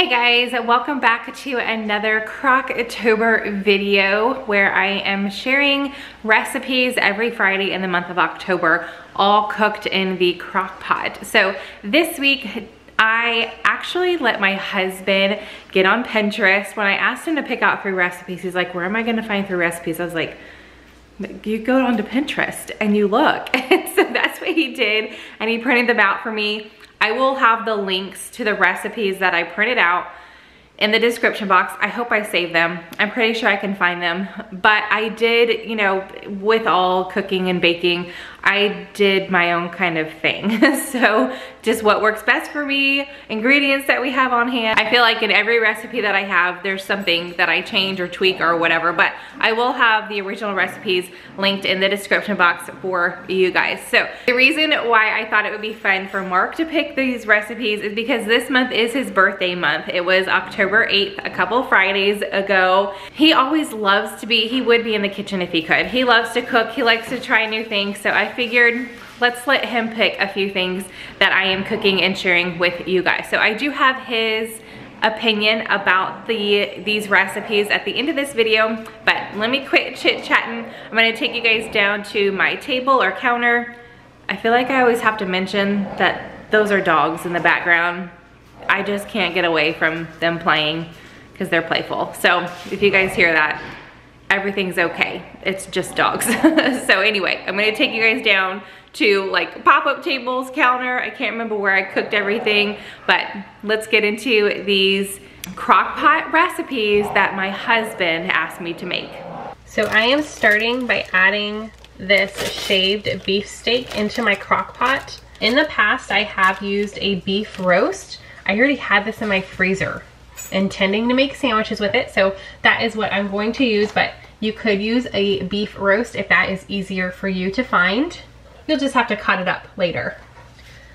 Hey guys, welcome back to another Crocktober video where I am sharing recipes every Friday in the month of October, all cooked in the Crockpot. So this week, I actually let my husband get on Pinterest. When I asked him to pick out 3 recipes, he's like, where am I gonna find 3 recipes? I was like, you go onto Pinterest and you look. And so that's what he did, and he printed them out for me. I will have the links to the recipes that I printed out in the description box. I hope I saved them. I'm pretty sure I can find them. But I did, you know, with all cooking and baking, I did my own kind of thing. So just what works best for me, ingredients that we have on hand. I feel like in every recipe that I have, there's something that I change or tweak or whatever, but I will have the original recipes linked in the description box for you guys. So the reason why I thought it would be fun for Mark to pick these recipes is because this month is his birthday month. It was October 8th, a couple Fridays ago. He always loves to be, he would be in the kitchen if he could. He loves to cook, he likes to try new things, so I figured let's let him pick a few things that I am cooking and sharing with you guys. So I do have his opinion about these recipes at the end of this video, but let me quit chit-chatting. I'm gonna take you guys down to my table or counter. I feel like I always have to mention that those are dogs in the background. I just can't get away from them playing because they're playful. So if you guys hear that, everything's okay. It's just dogs. So anyway, I'm gonna take you guys down to like pop-up tables, counter. I can't remember where I cooked everything, but let's get into these crock-pot recipes that my husband asked me to make. So I am starting by adding this shaved beef steak into my crock-pot. In the past, I have used a beef roast. I already had this in my freezer, intending to make sandwiches with it, so that is what I'm going to use, but you could use a beef roast if that is easier for you to find. You'll just have to cut it up later.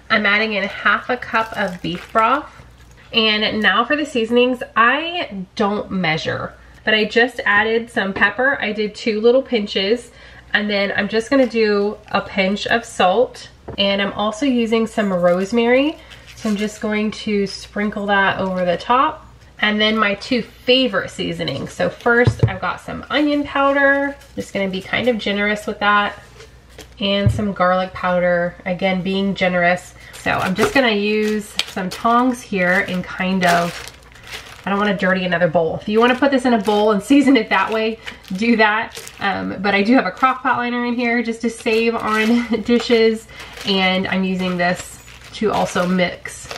I'm adding in ½ cup of beef broth. And now for the seasonings, I don't measure, but I just added some pepper. I did 2 little pinches, and then I'm just gonna do a pinch of salt, and I'm also using some rosemary. So I'm just going to sprinkle that over the top. And then my 2 favorite seasonings. So first I've got some onion powder, just gonna be kind of generous with that, and some garlic powder, again being generous. So I'm just gonna use some tongs here and kind of, I don't wanna dirty another bowl. If you wanna put this in a bowl and season it that way, do that. But I do have a crock pot liner in here just to save on dishes, and I'm using this to also mix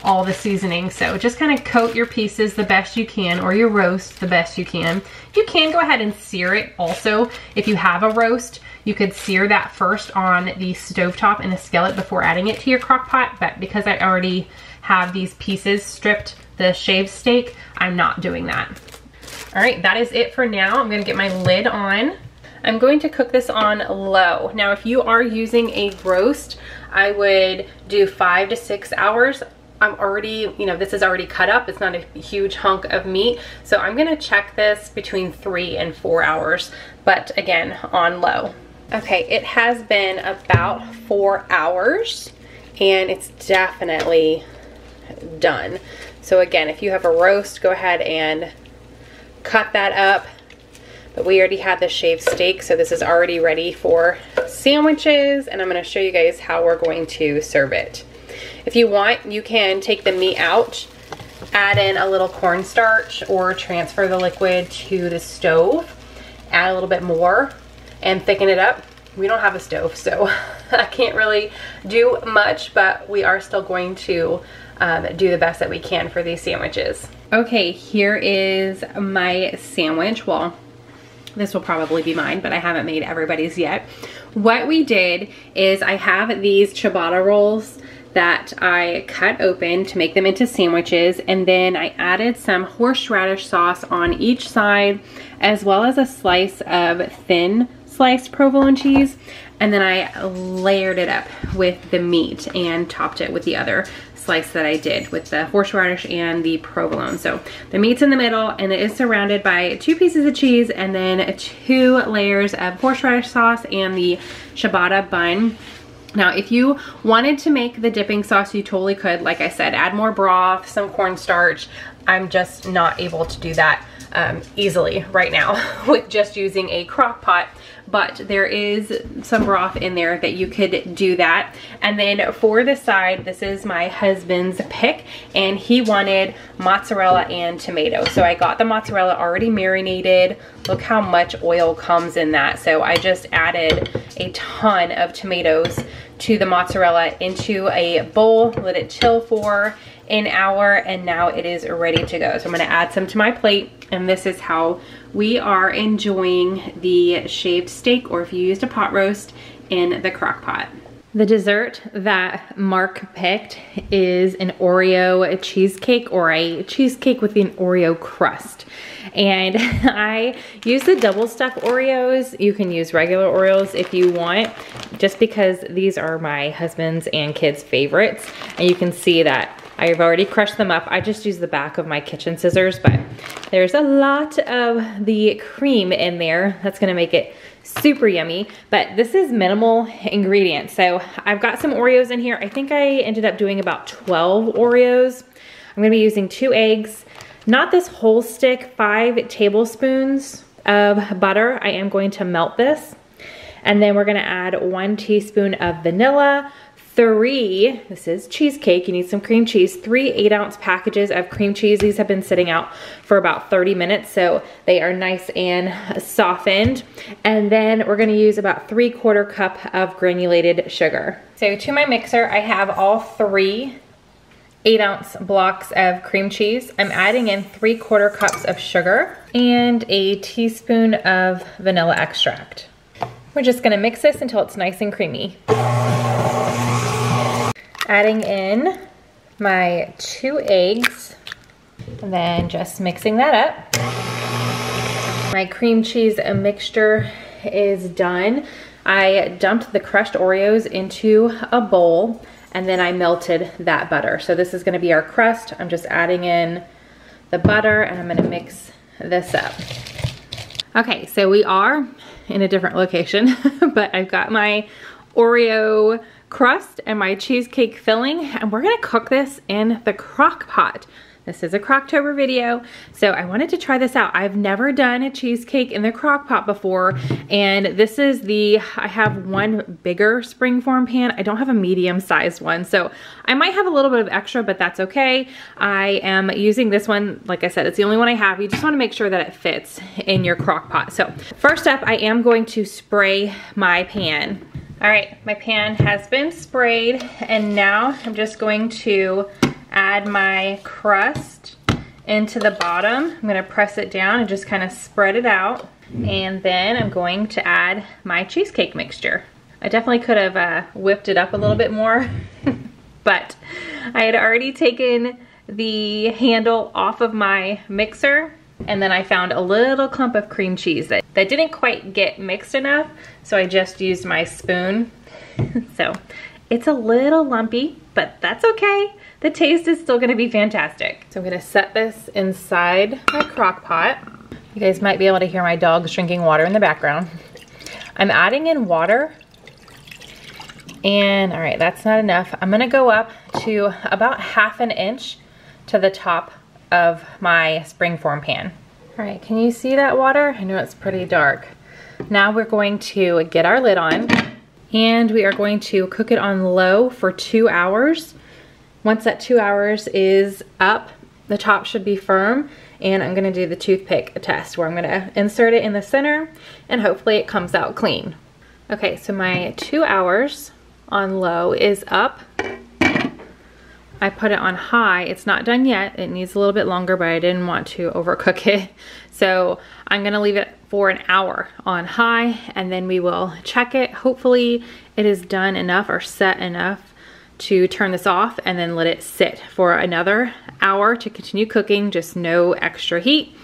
all the seasoning. So just kind of coat your pieces the best you can, or your roast the best you can. You can go ahead and sear it also. If you have a roast, you could sear that first on the stovetop in a skillet before adding it to your crock pot, but because I already have these pieces stripped, the shaved steak, I'm not doing that. All right, that is it for now. I'm gonna get my lid on. I'm going to cook this on low. Now, if you are using a roast, I would do 5 to 6 hours. I'm already, you know, this is already cut up. It's not a huge hunk of meat. So I'm gonna check this between 3 and 4 hours, but again, on low. Okay, it has been about 4 hours and it's definitely done. So again, if you have a roast, go ahead and cut that up. But we already had the shaved steak, so this is already ready for sandwiches, and I'm gonna show you guys how we're going to serve it. If you want, you can take the meat out, add in a little cornstarch, or transfer the liquid to the stove, add a little bit more, and thicken it up. We don't have a stove, so I can't really do much, but we are still going to do the best that we can for these sandwiches. Okay, here is my sandwich. Well, this will probably be mine, but I haven't made everybody's yet. What we did is I have these ciabatta rolls that I cut open to make them into sandwiches, and then I added some horseradish sauce on each side, as well as a slice of thin sliced provolone cheese, and then I layered it up with the meat and topped it with the other slice that I did with the horseradish and the provolone. So the meat's in the middle, and it is surrounded by 2 pieces of cheese and then 2 layers of horseradish sauce and the ciabatta bun. Now, if you wanted to make the dipping sauce, you totally could. Like I said, add more broth, some cornstarch. I'm just not able to do that easily right now with just using a crock pot. But there is some broth in there that you could do that. And then for the side, this is my husband's pick, and he wanted mozzarella and tomato. So I got the mozzarella already marinated. Look how much oil comes in that. So I just added a ton of tomatoes to the mozzarella into a bowl, let it chill for an hour, and now it is ready to go. So I'm gonna add some to my plate, and this is how we are enjoying the shaved steak, or if you used a pot roast, in the crock pot. The dessert that Mark picked is an Oreo cheesecake, or a cheesecake with an Oreo crust. And I use the double stuffed Oreos. You can use regular Oreos if you want, just because these are my husband's and kids' favorites. And you can see that I've already crushed them up. I just use the back of my kitchen scissors, but there's a lot of the cream in there. That's gonna make it super yummy, but this is minimal ingredients. So I've got some Oreos in here. I think I ended up doing about 12 Oreos. I'm gonna be using 2 eggs, not this whole stick, 5 tablespoons of butter. I am going to melt this. And then we're gonna add 1 teaspoon of vanilla, 3, this is cheesecake, you need some cream cheese, 3 8-ounce packages of cream cheese. These have been sitting out for about 30 minutes, so they are nice and softened. And then we're gonna use about 3/4 cup of granulated sugar. So to my mixer, I have all 3 8-ounce blocks of cream cheese. I'm adding in 3/4 cups of sugar and a teaspoon of vanilla extract. We're just gonna mix this until it's nice and creamy. Adding in my 2 eggs, and then just mixing that up. My cream cheese mixture is done. I dumped the crushed Oreos into a bowl, and then I melted that butter. So this is gonna be our crust. I'm just adding in the butter, and I'm gonna mix this up. Okay, so we are in a different location, but I've got my Oreo crust and my cheesecake filling, and we're gonna cook this in the crock pot. This is a Crocktober video, so I wanted to try this out. I've never done a cheesecake in the crock pot before, and this is I have one bigger springform pan. I don't have a medium-sized one, so I might have a little bit of extra, but that's okay. I am using this one. Like I said, it's the only one I have. You just wanna make sure that it fits in your crock pot. So first up, I am going to spray my pan. All right, my pan has been sprayed, and now I'm just going to add my crust into the bottom. I'm gonna press it down and just kind of spread it out. And then I'm going to add my cheesecake mixture. I definitely could have whipped it up a little bit more, but I had already taken the handle off of my mixer, and then I found a little clump of cream cheese that didn't quite get mixed enough, so I just used my spoon. So it's a little lumpy, but that's okay. The taste is still gonna be fantastic. So I'm gonna set this inside my crock pot. You guys might be able to hear my dogs drinking water in the background. I'm adding in water, and all right, that's not enough. I'm gonna go up to about 1/2 inch to the top of my springform pan. All right, can you see that water? I know it's pretty dark. Now we're going to get our lid on, and we are going to cook it on low for 2 hours. Once that 2 hours is up, the top should be firm, and I'm gonna do the toothpick test where I'm gonna insert it in the center, and hopefully it comes out clean. Okay, so my 2 hours on low is up. I put it on high. It's not done yet. It needs a little bit longer, but I didn't want to overcook it. So I'm gonna leave it for an hour on high, and then we will check it. Hopefully it is done enough or set enough to turn this off, and then let it sit for another hour to continue cooking, just no extra heat.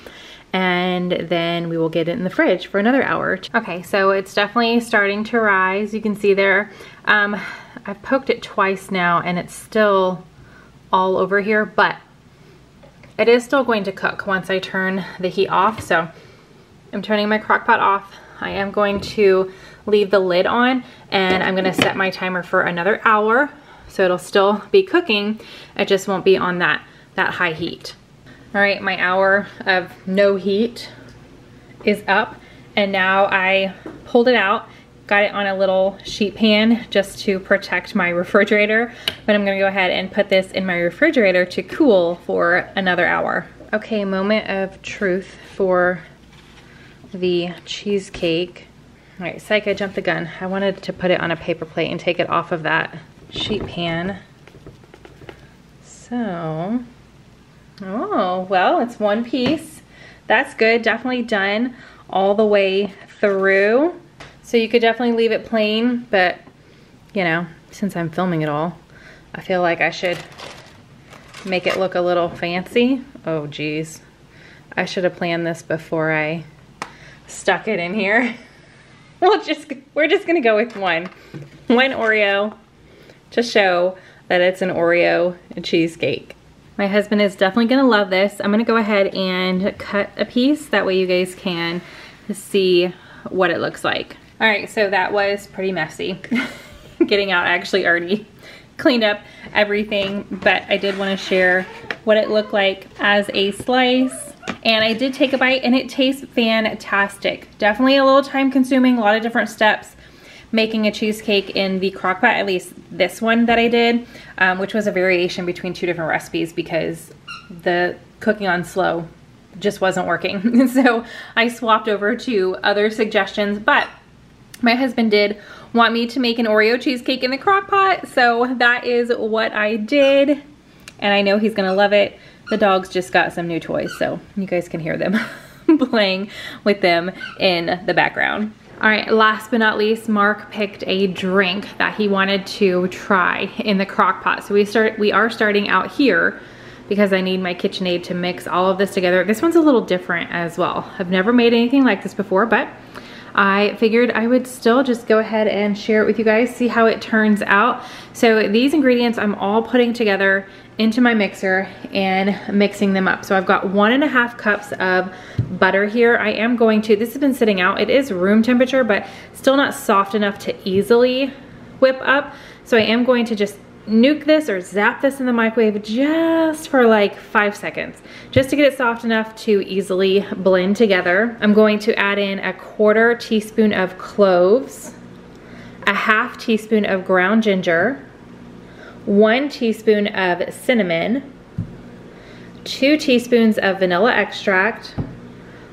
And then we will get it in the fridge for another hour. Okay, so it's definitely starting to rise. You can see there, I've poked it twice now, and it's still all over here, but it is still going to cook once I turn the heat off. So I'm turning my crock pot off I am going to leave the lid on, and I'm gonna set my timer for another hour. So it'll still be cooking. It just won't be on that high heat. All right, my hour of no heat is up, and now I pulled it out, got it on a little sheet pan just to protect my refrigerator, but I'm gonna go ahead and put this in my refrigerator to cool for another hour. Okay, moment of truth for the cheesecake. All right, psych, I jumped the gun. I wanted to put it on a paper plate and take it off of that sheet pan. So, oh, well, it's one piece. That's good, definitely done all the way through. So you could definitely leave it plain, but you know, since I'm filming it all, I feel like I should make it look a little fancy. Oh geez, I should have planned this before I stuck it in here. We're just gonna go with one Oreo to show that it's an Oreo cheesecake. My husband is definitely gonna love this. I'm gonna go ahead and cut a piece, that way you guys can see what it looks like. All right, so that was pretty messy. Getting out, I actually already cleaned up everything, but I did wanna share what it looked like as a slice. And I did take a bite and it tastes fantastic. Definitely a little time consuming, a lot of different steps making a cheesecake in the Crockpot, at least this one that I did, which was a variation between two different recipes because the cooking on slow just wasn't working. So I swapped over to other suggestions, but my husband did want me to make an Oreo cheesecake in the Crockpot, so that is what I did, and I know he's gonna love it. The dogs just got some new toys, so you guys can hear them playing with them in the background. All right, last but not least, Mark picked a drink that he wanted to try in the Crockpot. So we are starting out here because I need my KitchenAid to mix all of this together. This one's a little different as well. I've never made anything like this before, but I figured I would still just go ahead and share it with you guys, see how it turns out. So these ingredients I'm all putting together into my mixer and mixing them up. So I've got 1.5 cups of butter here. I am going to, this has been sitting out, it is room temperature, but still not soft enough to easily whip up. So I am going to just nuke this or zap this in the microwave just for like 5 seconds, just to get it soft enough to easily blend together. I'm going to add in 1/4 teaspoon of cloves, 1/2 teaspoon of ground ginger, 1 teaspoon of cinnamon, 2 teaspoons of vanilla extract,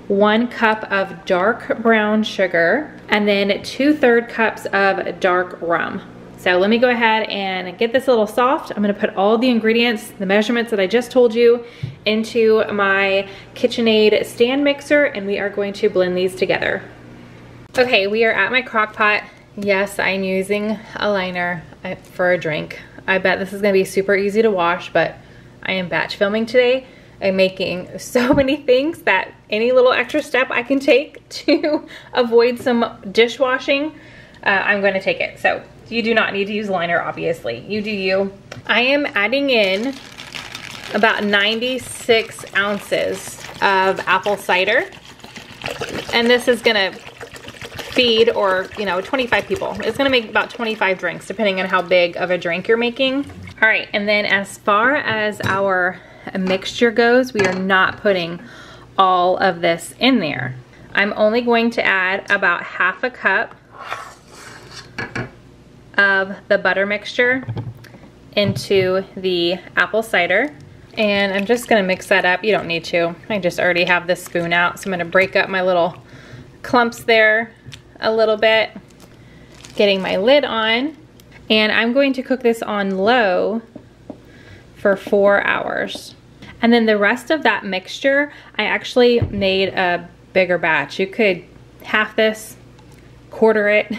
1 cup of dark brown sugar, and then 2/3 cups of dark rum. So let me go ahead and get this a little soft. I'm gonna put all the ingredients, the measurements that I just told you, into my KitchenAid stand mixer, and we are going to blend these together. Okay, we are at my Crockpot. Yes, I'm using a liner for a drink. I bet this is gonna be super easy to wash, but I am batch filming today. I'm making so many things that any little extra step I can take to avoid some dishwashing, I'm gonna take it. So you do not need to use liner, obviously. You do you. I am adding in about 96 ounces of apple cider. And this is gonna feed, or 25 people. It's gonna make about 25 drinks, depending on how big of a drink you're making. All right, and then as far as our mixture goes, we are not putting all of this in there. I'm only going to add about 1/2 cup of the butter mixture into the apple cider, and I'm just gonna mix that up. You don't need to, I just already have this spoon out, so I'm gonna break up my little clumps there a little bit, getting my lid on, and I'm going to cook this on low for 4 hours. And then the rest of that mixture, I actually made a bigger batch. You could half this, quarter it,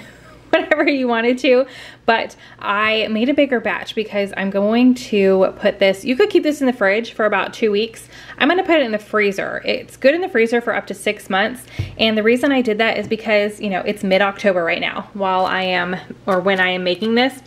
whatever you wanted to, but I made a bigger batch because I'm going to put this, you could keep this in the fridge for about 2 weeks. I'm gonna put it in the freezer. It's good in the freezer for up to 6 months. And the reason I did that is because, you know, it's mid-October right now while I am, or when I am making this.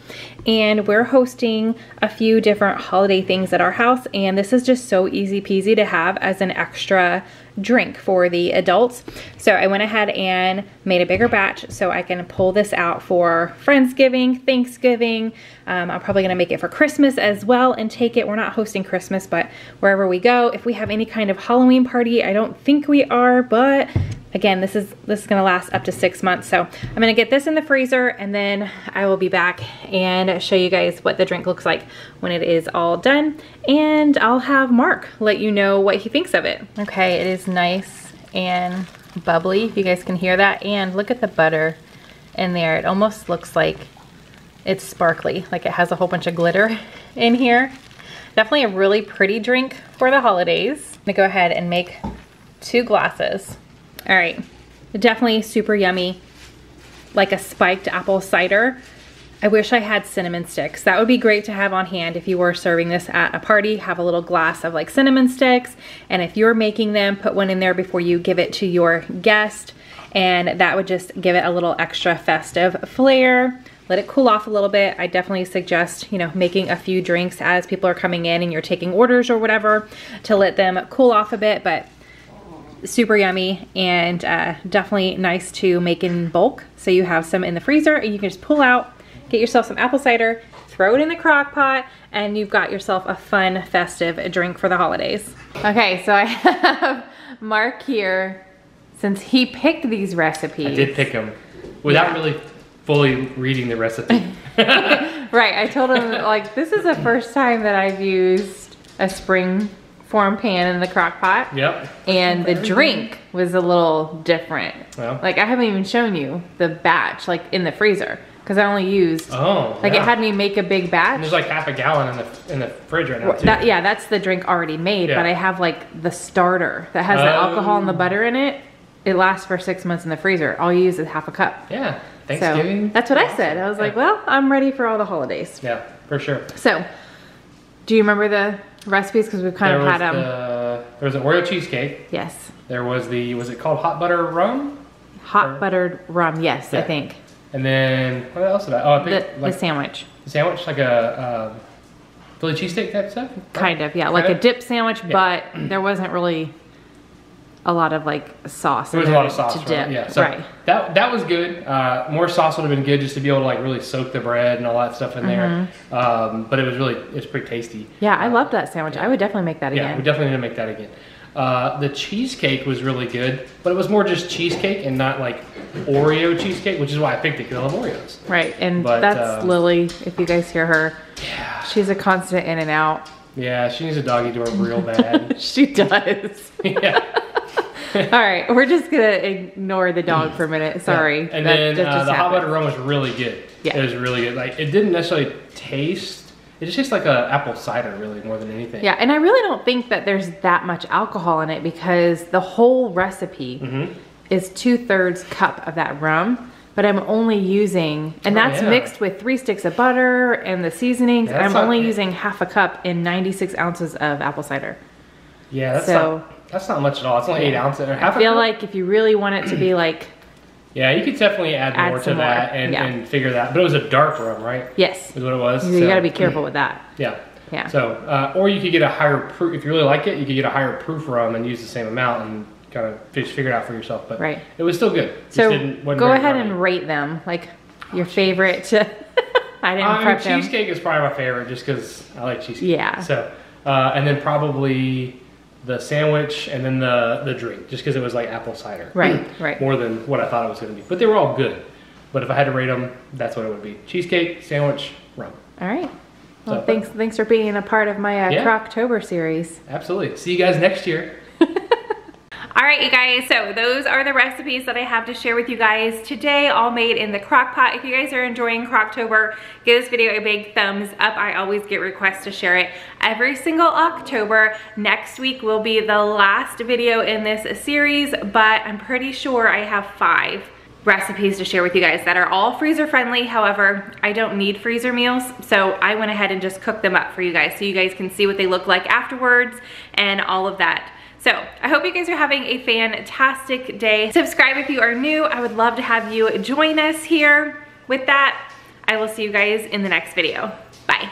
And we're hosting a few different holiday things at our house. And this is just so easy peasy to have as an extra drink for the adults. So I went ahead and made a bigger batch so I can pull this out for Friendsgiving, Thanksgiving. I'm probably gonna make it for Christmas as well and take it. We're not hosting Christmas, but wherever we go, if we have any kind of Halloween party, I don't think we are, but again, this is gonna last up to 6 months. So I'm gonna get this in the freezer and then I will be back and show you guys what the drink looks like when it is all done. And I'll have Mark let you know what he thinks of it. Okay, it is nice and bubbly, if you guys can hear that. And look at the butter in there. It almost looks like it's sparkly, like it has a whole bunch of glitter in here. Definitely a really pretty drink for the holidays. I'm gonna go ahead and make 2 glasses. All right, definitely super yummy, like a spiked apple cider. I wish I had cinnamon sticks. That would be great to have on hand if you were serving this at a party. Have a little glass of like cinnamon sticks, and if you're making them, put one in there before you give it to your guest, and that would just give it a little extra festive flair. Let it cool off a little bit. I definitely suggest, you know, making a few drinks as people are coming in and you're taking orders or whatever to let them cool off a bit, but super yummy and definitely nice to make in bulk. So you have some in the freezer and you can just pull out, get yourself some apple cider, throw it in the crock pot, and you've got yourself a fun festive drink for the holidays. Okay, so I have Mark here, since he picked these recipes. I did pick them without really fully reading the recipe. Right, I told him like, this is the first time that I've used a spring form pan in the crock pot. Yep. And the drink was a little different. Well. Like I haven't even shown you the batch like in the freezer because I only used, like it had me make a big batch. And there's like half a gallon in the fridge right now too. Yeah, that's the drink already made, but I have like the starter that has the alcohol and the butter in it. It lasts for 6 months in the freezer. All you use is half a cup. Yeah, Thanksgiving. So that's what I said. I was like, well, I'm ready for all the holidays. Yeah, for sure. So, do you remember the recipes? Because we've kind of had them. There was an Oreo cheesecake. Yes. There was was it called hot butter rum? Hot buttered rum, yes, yeah. I think. And then, what else did I? Oh, I picked the sandwich. The sandwich, like a Philly cheesesteak type stuff? Kind of, yeah. Like a dip sandwich, but there wasn't really a lot of like sauce. There was a lot of sauce to dip. Yeah, so that was good. More sauce would have been good just to be able to like really soak the bread and all that stuff in there. But it's pretty tasty. Yeah, I loved that sandwich. I would definitely make that again. Yeah, we definitely need to make that again. The cheesecake was really good, but it was more just cheesecake and not like Oreo cheesecake, which is why I picked it, because I love Oreos. Right, and that's Lily, if you guys hear her. Yeah. She's a constant in and out. Yeah, she needs a doggy door real bad. She does. Yeah. All right, we're just gonna ignore the dog for a minute. Sorry. Yeah. And then the hot butter rum was really good. Yeah. It was really good. Like it didn't necessarily taste. It just tastes like a apple cider, really, more than anything. Yeah, and I really don't think that there's that much alcohol in it because the whole recipe is 2/3 cup of that rum. But I'm only using, and that's mixed with 3 sticks of butter and the seasonings. Yeah, I'm only using half a cup in 96 ounces of apple cider. Yeah, that's not much at all. It's only 8 ounces. Or half a cup. I feel like if you really want it to be like... Yeah, you could definitely add more to that and figure that. But it was a dark rum, right? Yes. Is what it was. You gotta be careful with that. Yeah. Yeah. So, or you could get a higher proof, if you really like it, you could get a higher proof rum and use the same amount and kind of figure it out for yourself. But it was still good. So go ahead and rate them, like your favorite. I didn't prep them. Cheesecake is probably my favorite just because I like cheesecake. Yeah. So, and then probably the sandwich and then the drink, just because it was like apple cider. Right, right. More than what I thought it was going to be. But they were all good. But if I had to rate them, that's what it would be. Cheesecake, sandwich, rum. All right. Well, thanks for being a part of my Crocktober series. Absolutely. See you guys next year. All right, you guys, so those are the recipes that I have to share with you guys today, all made in the crock pot. If you guys are enjoying Crocktober, give this video a big thumbs up. I always get requests to share it every single October. Next week will be the last video in this series, but I'm pretty sure I have 5 recipes to share with you guys that are all freezer friendly. However, I don't need freezer meals, so I went ahead and just cooked them up for you guys so you guys can see what they look like afterwards and all of that. So I hope you guys are having a fantastic day. Subscribe if you are new. I would love to have you join us here. With that, I will see you guys in the next video. Bye.